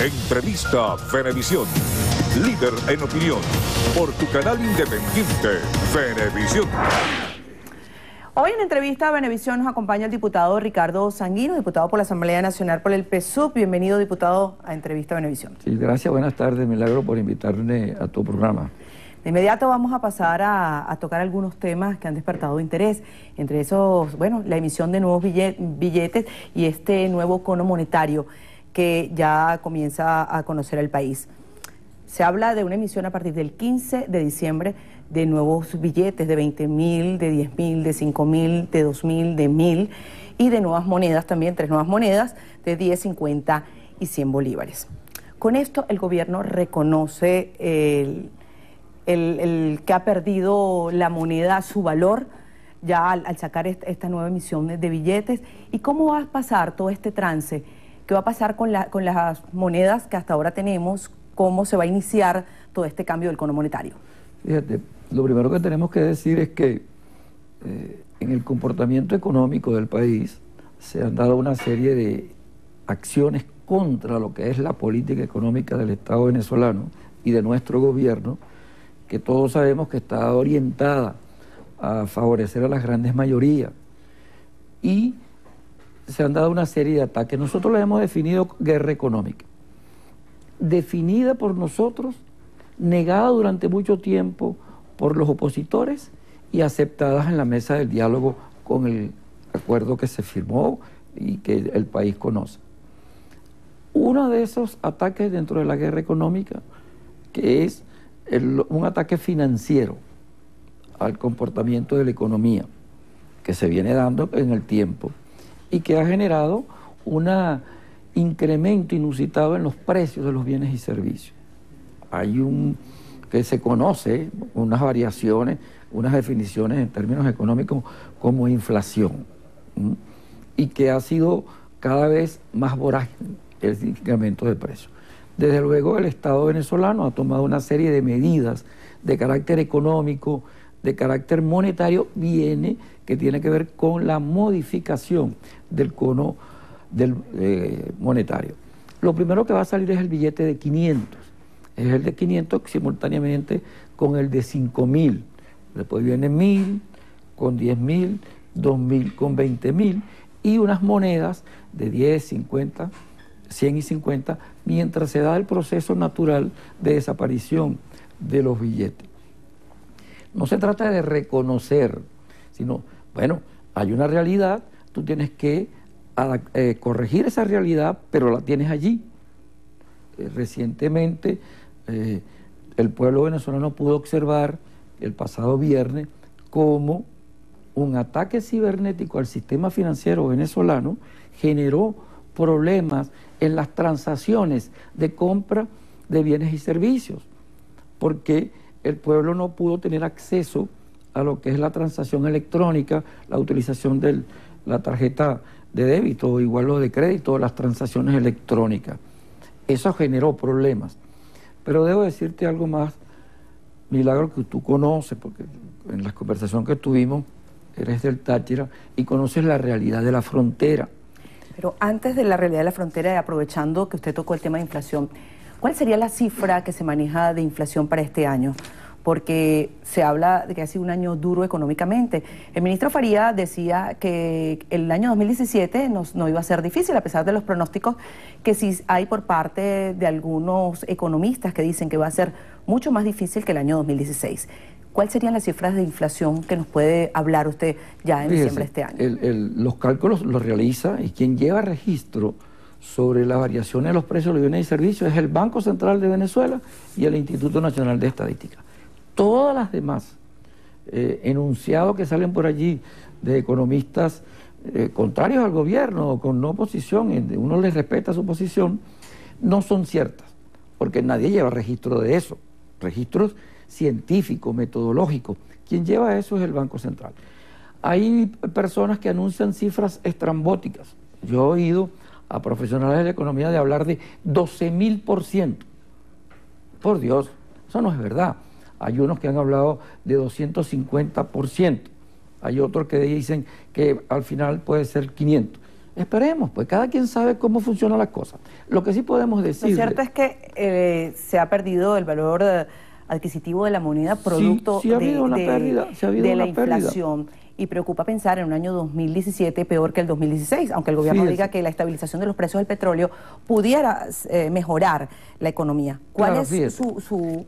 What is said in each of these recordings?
Entrevista Venevisión. Líder en opinión. Por tu canal independiente, Venevisión. Hoy en Entrevista a Venevisión nos acompaña el diputado Ricardo Sanguino, diputado por la Asamblea Nacional por el PSUV. Bienvenido, diputado, a Entrevista a Venevisión. Sí, gracias, buenas tardes, Milagro, por invitarme a tu programa. De inmediato vamos a pasar a tocar algunos temas que han despertado interés, entre esos, bueno, la emisión de nuevos billetes y este nuevo cono monetario que ya comienza a conocer el país. Se habla de una emisión a partir del 15 de diciembre de nuevos billetes de 20.000, de 10.000, de 5.000, de 2.000, de 1.000 y de nuevas monedas también, 3 nuevas monedas de 10, 50 y 100 bolívares. Con esto el gobierno reconoce el que ha perdido la moneda su valor ya al sacar esta nueva emisión de billetes. ¿Y cómo va a pasar todo este trance? ¿Qué va a pasar con las monedas que hasta ahora tenemos? ¿Cómo se va a iniciar todo este cambio del cono monetario? Fíjate, lo primero que tenemos que decir es que en el comportamiento económico del país se han dado una serie de acciones contra lo que es la política económica del Estado venezolano y de nuestro gobierno, que todos sabemos que está orientada a favorecer a las grandes mayorías. Y se han dado una serie de ataques. Nosotros la hemos definido guerra económica. Definida por nosotros, negada durante mucho tiempo por los opositores y aceptadas en la mesa del diálogo con el acuerdo que se firmó y que el país conoce. Uno de esos ataques dentro de la guerra económica, que es un ataque financiero al comportamiento de la economía, que se viene dando en el tiempo y que ha generado un incremento inusitado en los precios de los bienes y servicios. Hay que se conoce, unas variaciones, unas definiciones en términos económicos como inflación, y que ha sido cada vez más voraz el incremento de precios. Desde luego el Estado venezolano ha tomado una serie de medidas de carácter económico, de carácter monetario, que tiene que ver con la modificación del cono monetario. Lo primero que va a salir es el billete de 500. Es el de 500 simultáneamente con el de 5.000. Después viene 1.000, con 10.000, 2.000 con 20.000 y unas monedas de 10, 50, 100 y 50, mientras se da el proceso natural de desaparición de los billetes. No se trata de reconocer, sino, bueno, hay una realidad, tú tienes que corregir esa realidad, pero la tienes allí. Recientemente el pueblo venezolano pudo observar el pasado viernes cómo un ataque cibernético al sistema financiero venezolano generó problemas en las transacciones de compra de bienes y servicios, porque el pueblo no pudo tener acceso a lo que es la transacción electrónica, la utilización de la tarjeta de débito o igual lo de crédito, las transacciones electrónicas. Eso generó problemas. Pero debo decirte algo más, Milagro, que tú conoces, porque en la conversación que tuvimos eres del Táchira y conoces la realidad de la frontera. Pero antes de la realidad de la frontera, aprovechando que usted tocó el tema de inflación, ¿cuál sería la cifra que se maneja de inflación para este año? Porque se habla de que ha sido un año duro económicamente. El ministro Faría decía que el año 2017 no iba a ser difícil, a pesar de los pronósticos que sí hay por parte de algunos economistas que dicen que va a ser mucho más difícil que el año 2016. ¿Cuáles serían las cifras de inflación que nos puede hablar usted ya en diciembre de este año? Los cálculos los realiza y quien lleva registro sobre las variaciones de los precios de los bienes y servicios es el Banco Central de Venezuela y el Instituto Nacional de Estadística. Todas las demás enunciados que salen por allí de economistas contrarios al gobierno o con no posición, uno les respeta su posición, no son ciertas, porque nadie lleva registro de eso, registros científicos, metodológicos. Quien lleva eso es el Banco Central. Hay personas que anuncian cifras estrambóticas. Yo he oído a profesionales de la economía de hablar de 12.000%. Por Dios, eso no es verdad. Hay unos que han hablado de 250%. Hay otros que dicen que al final puede ser 500%. Esperemos, pues cada quien sabe cómo funcionan las cosas. Lo que sí podemos decir... Lo cierto es que se ha perdido el valor adquisitivo de la moneda producto sí ha habido una pérdida, de la inflación. Y preocupa pensar en un año 2017 peor que el 2016, aunque el gobierno diga que la estabilización de los precios del petróleo pudiera mejorar la economía. ¿Cuál es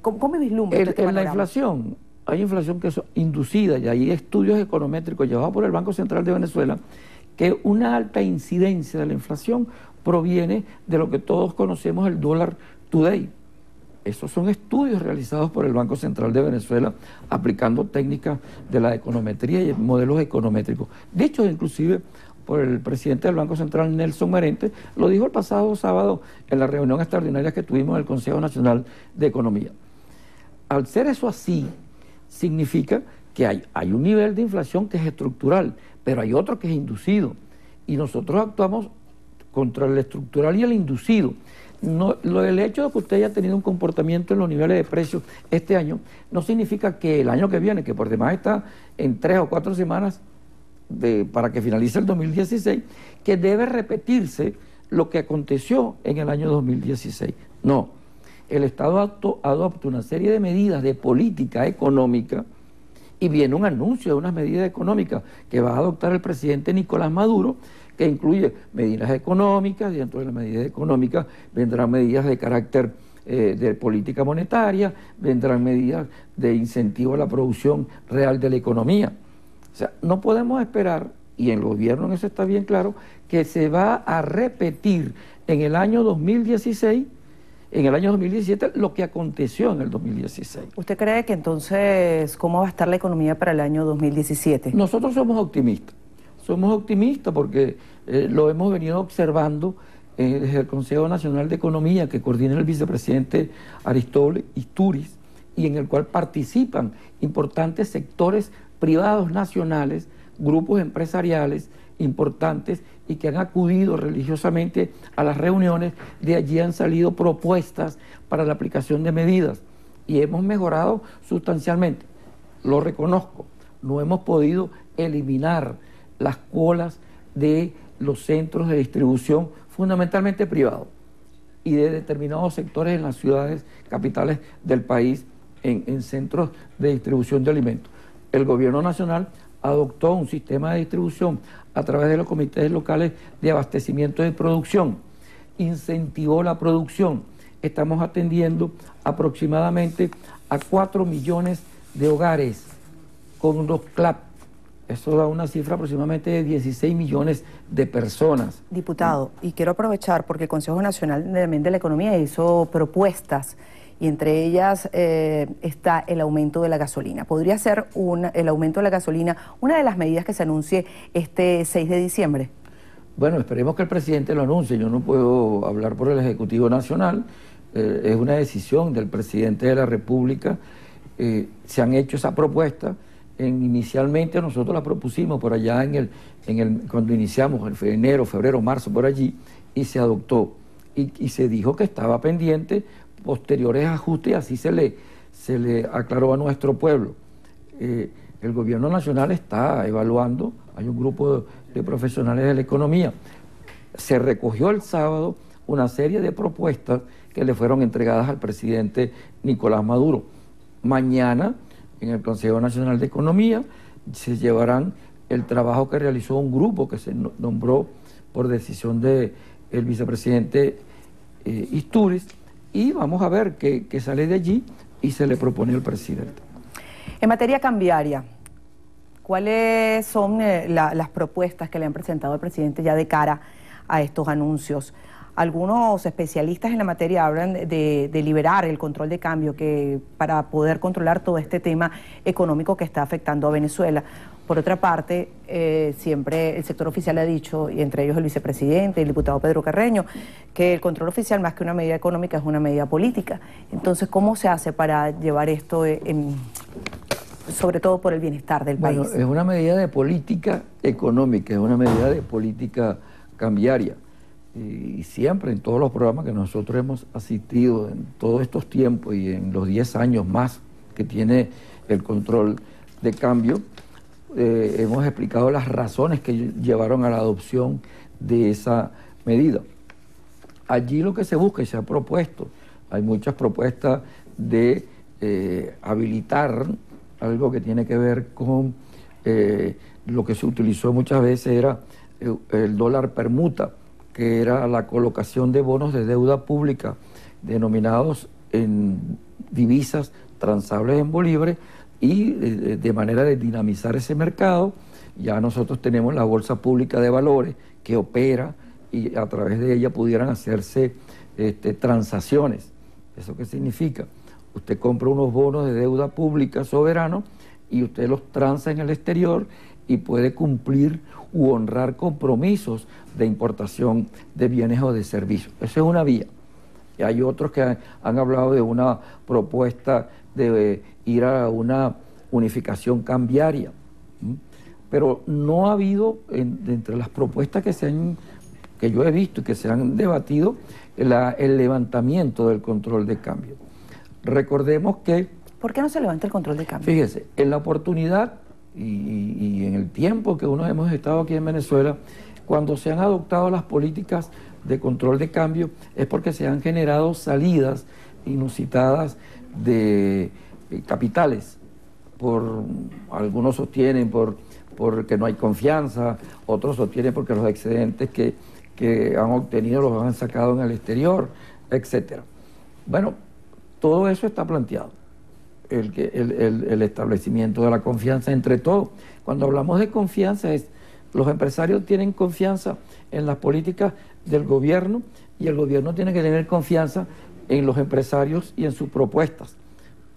cómo vislumbra este panorama? En la inflación, hay inflación que es inducida, y hay estudios econométricos llevados por el Banco Central de Venezuela, que una alta incidencia de la inflación proviene de lo que todos conocemos el dólar today. Esos son estudios realizados por el Banco Central de Venezuela aplicando técnicas de la econometría y modelos econométricos. Dicho inclusive por el presidente del Banco Central, Nelson Merente, lo dijo el pasado sábado en la reunión extraordinaria que tuvimos en el Consejo Nacional de Economía. Al ser eso así, significa que hay un nivel de inflación que es estructural, pero hay otro que es inducido. Y nosotros actuamos contra el estructural y el inducido. El hecho de que usted haya tenido un comportamiento en los niveles de precios este año no significa que el año que viene, que por demás está en 3 o 4 semanas para que finalice el 2016, que debe repetirse lo que aconteció en el año 2016. No, el Estado adopta una serie de medidas de política económica y viene un anuncio de unas medidas económicas que va a adoptar el presidente Nicolás Maduro, que incluye medidas económicas, y dentro de las medidas económicas vendrán medidas de carácter de política monetaria, vendrán medidas de incentivo a la producción real de la economía. O sea, no podemos esperar, y el gobierno en eso está bien claro, que se va a repetir en el año 2016, en el año 2017, lo que aconteció en el 2016. ¿Usted cree que entonces cómo va a estar la economía para el año 2017? Nosotros somos optimistas. Somos optimistas porque lo hemos venido observando desde el Consejo Nacional de Economía que coordina el vicepresidente Aristóbulo Istúriz y en el cual participan importantes sectores privados nacionales, grupos empresariales importantes y que han acudido religiosamente a las reuniones. De allí han salido propuestas para la aplicación de medidas y hemos mejorado sustancialmente. Lo reconozco, no hemos podido eliminar las colas de los centros de distribución, fundamentalmente privados, y de determinados sectores en las ciudades capitales del país, en centros de distribución de alimentos. El gobierno nacional adoptó un sistema de distribución a través de los comités locales de abastecimiento de producción, incentivó la producción. Estamos atendiendo aproximadamente a 4 millones de hogares con los CLAP. Eso da una cifra aproximadamente de 16 millones de personas. Diputado, y quiero aprovechar porque el Consejo Nacional de la Economía hizo propuestas y entre ellas está el aumento de la gasolina. ¿Podría ser el aumento de la gasolina una de las medidas que se anuncie este 6 de diciembre? Bueno, esperemos que el presidente lo anuncie. Yo no puedo hablar por el Ejecutivo Nacional. Es una decisión del presidente de la República. Se han hecho esa propuesta. Inicialmente nosotros la propusimos por allá cuando iniciamos, en enero, febrero, marzo, por allí, y se adoptó. Y se dijo que estaba pendiente posteriores ajustes, y así se le aclaró a nuestro pueblo. El gobierno nacional está evaluando, hay un grupo de profesionales de la economía. Se recogió el sábado una serie de propuestas que le fueron entregadas al presidente Nicolás Maduro. Mañana, en el Consejo Nacional de Economía, se llevarán el trabajo que realizó un grupo que se nombró por decisión del vicepresidente Istúriz, y vamos a ver qué sale de allí y se le propone al presidente. En materia cambiaria, ¿cuáles son las propuestas que le han presentado al presidente ya de cara a estos anuncios? Algunos especialistas en la materia hablan de liberar el control de cambio para poder controlar todo este tema económico que está afectando a Venezuela. Por otra parte, siempre el sector oficial ha dicho, y entre ellos el vicepresidente, el diputado Pedro Carreño, que el control oficial, más que una medida económica, es una medida política. Entonces, ¿cómo se hace para llevar esto sobre todo por el bienestar del país? Bueno, es una medida de política económica, es una medida de política cambiaria. Y siempre en todos los programas que nosotros hemos asistido en todos estos tiempos y en los 10 años más que tiene el control de cambio, hemos explicado las razones que llevaron a la adopción de esa medida. Allí lo que se busca y se ha propuesto, hay muchas propuestas de habilitar algo que tiene que ver con lo que se utilizó muchas veces era el dólar permuta, que era la colocación de bonos de deuda pública denominados en divisas transables en bolívares y de manera de dinamizar ese mercado. Ya nosotros tenemos la Bolsa Pública de Valores que opera y a través de ella pudieran hacerse transacciones. ¿Eso qué significa? Usted compra unos bonos de deuda pública soberanos y usted los transa en el exterior y puede cumplir u honrar compromisos de importación de bienes o de servicios. Esa es una vía. Y hay otros que han hablado de una propuesta de ir a una unificación cambiaria. Pero no ha habido, entre las propuestas que yo he visto y que se han debatido, el levantamiento del control de cambio. Recordemos que... ¿Por qué no se levanta el control de cambio? Fíjese, en la oportunidad y en el tiempo que hemos estado aquí en Venezuela, cuando se han adoptado las políticas de control de cambio, es porque se han generado salidas inusitadas de capitales. Algunos sostienen porque no hay confianza, otros sostienen porque los excedentes que han obtenido los han sacado en el exterior, etcétera. Bueno, todo eso está planteado. El establecimiento de la confianza entre todos. Cuando hablamos de confianza, los empresarios tienen confianza en las políticas del gobierno y el gobierno tiene que tener confianza en los empresarios y en sus propuestas,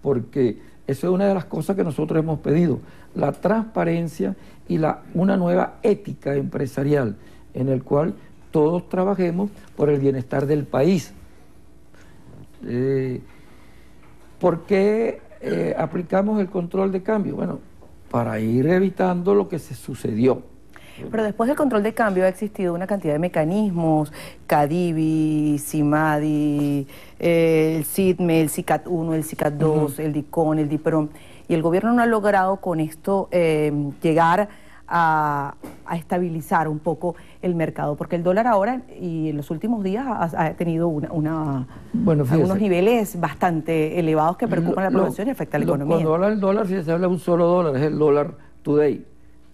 porque eso es una de las cosas que nosotros hemos pedido, la transparencia y una nueva ética empresarial en el cual todos trabajemos por el bienestar del país. ¿Por qué aplicamos el control de cambio? Bueno, para ir evitando lo que se sucedió. Pero después del control de cambio ha existido una cantidad de mecanismos, CADIVI, CIMADI, el CIDME, el CICAT 1, el CICAT 2, el DICON, el DIPROM, y el gobierno no ha logrado con esto llegar a estabilizar un poco el mercado, porque el dólar ahora y en los últimos días ha tenido algunos niveles bastante elevados que preocupan a la población y afectan a la economía. Cuando habla del dólar, si se habla de un solo dólar, es el dólar today.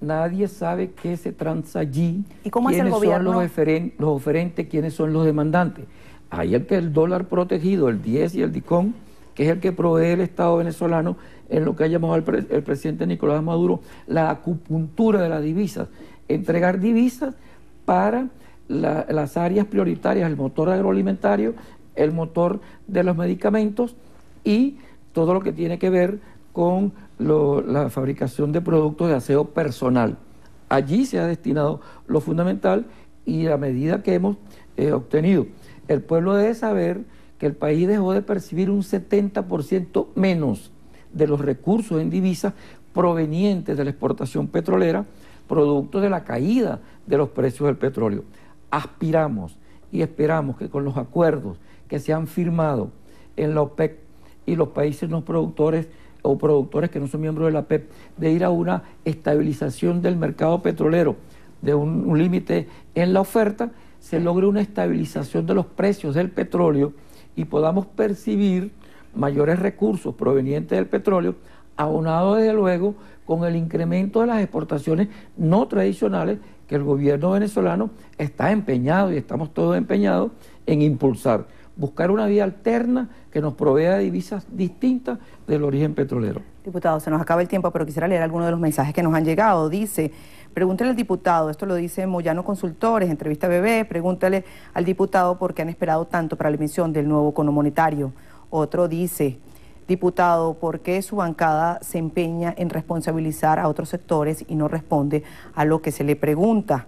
Nadie sabe qué se transa allí, ¿y cómo hace el gobierno? Son los oferentes, quiénes son los demandantes. Hay el dólar protegido, el 10 y el DICOM, que es el que provee el Estado venezolano en lo que ha llamado el presidente Nicolás Maduro la acupuntura de las divisas, entregar divisas para las áreas prioritarias, el motor agroalimentario, el motor de los medicamentos y todo lo que tiene que ver con la fabricación de productos de aseo personal. Allí se ha destinado lo fundamental y la medida que hemos obtenido. El pueblo debe saber que el país dejó de percibir un 70% menos de los recursos en divisas provenientes de la exportación petrolera, producto de la caída de los precios del petróleo. Aspiramos y esperamos que con los acuerdos que se han firmado en la OPEC y los países no productores o productores que no son miembros de la OPEP, de ir a una estabilización del mercado petrolero, de un límite en la oferta, se logre una estabilización de los precios del petróleo y podamos percibir mayores recursos provenientes del petróleo, aunado desde luego con el incremento de las exportaciones no tradicionales que el gobierno venezolano está empeñado y estamos todos empeñados en impulsar, buscar una vía alterna que nos provea de divisas distintas del origen petrolero. Diputado, se nos acaba el tiempo, pero quisiera leer algunos de los mensajes que nos han llegado. Dice, pregúntale al diputado, esto lo dice Moyano Consultores, entrevista BB, pregúntale al diputado por qué han esperado tanto para la emisión del nuevo cono monetario. Otro dice, diputado, ¿por qué su bancada se empeña en responsabilizar a otros sectores y no responde a lo que se le pregunta?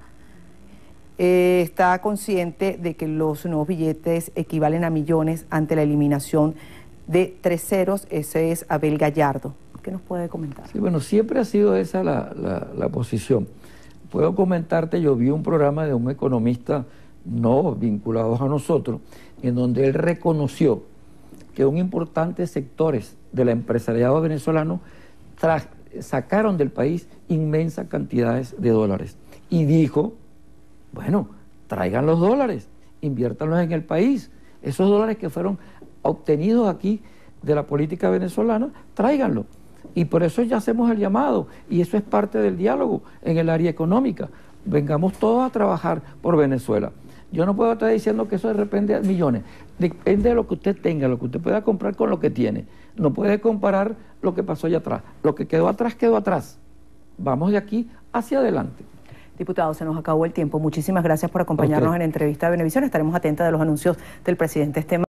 Está consciente de que los nuevos billetes equivalen a millones ante la eliminación de 3 ceros. Ese es Abel Gallardo. ¿Qué nos puede comentar? Sí, bueno, siempre ha sido esa la posición. Puedo comentarte, yo vi un programa de un economista no vinculado a nosotros, en donde él reconoció que un importante sectores del empresariado venezolano sacaron del país inmensas cantidades de dólares. Y dijo, bueno, traigan los dólares, inviértanlos en el país. Esos dólares que fueron obtenidos aquí de la política venezolana, tráiganlo. Y por eso ya hacemos el llamado, y eso es parte del diálogo en el área económica. Vengamos todos a trabajar por Venezuela. Yo no puedo estar diciendo que eso de repente millones. Depende de lo que usted tenga, lo que usted pueda comprar con lo que tiene. No puede comparar lo que pasó allá atrás. Lo que quedó atrás, quedó atrás. Vamos de aquí hacia adelante. Diputado, se nos acabó el tiempo. Muchísimas gracias por acompañarnos en Entrevista de Venevisión. Estaremos atentos de los anuncios del presidente este